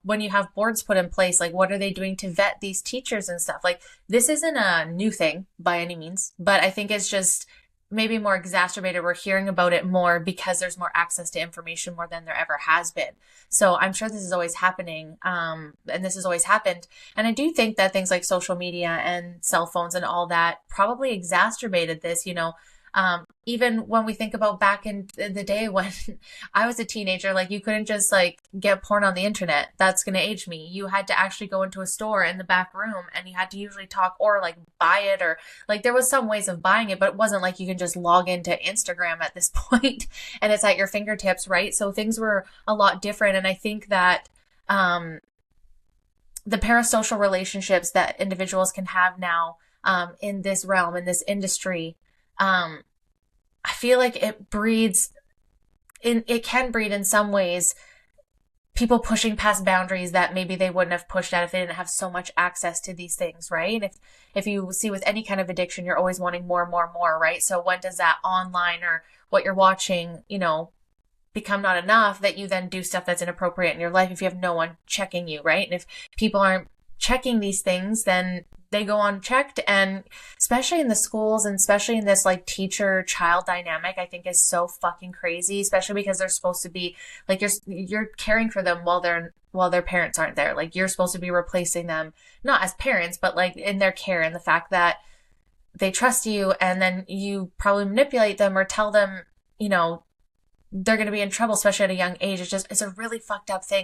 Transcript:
when you have boards put in place, like what are they doing to vet these teachers and stuff? Like this isn't a new thing by any means, but I think it's just maybe more exacerbated. We're hearing about it more because there's more access to information more than there ever has been. So I'm sure this is always happening. And this has always happened. And I do think that things like social media and cell phones and all that probably exacerbated this, even when we think about back in the day when I was a teenager, like you couldn't just like get porn on the internet. That's going to age me. You had to actually go into a store in the back room and you had to usually talk or like buy it or like there was some ways of buying it, but it wasn't like you can just log into Instagram at this point and it's at your fingertips, right? So things were a lot different. And I think that, the parasocial relationships that individuals can have now, in this realm, in this industry, I feel like it can breed in some ways people pushing past boundaries that maybe they wouldn't have pushed at if they didn't have so much access to these things, right? If you see with any kind of addiction, you're always wanting more and more and more, right? So when does that online or what you're watching, become not enough that you then do stuff that's inappropriate in your life if you have no one checking you, right? And if people aren't checking these things, then they go unchecked. And especially in the schools and especially in this like teacher child dynamic, I think is so fucking crazy, especially because they're supposed to be like, you're caring for them while their parents aren't there. Like you're supposed to be replacing them, not as parents, but like in their care, and the fact that they trust you and then you probably manipulate them or tell them, they're going to be in trouble, especially at a young age. It's a really fucked up thing.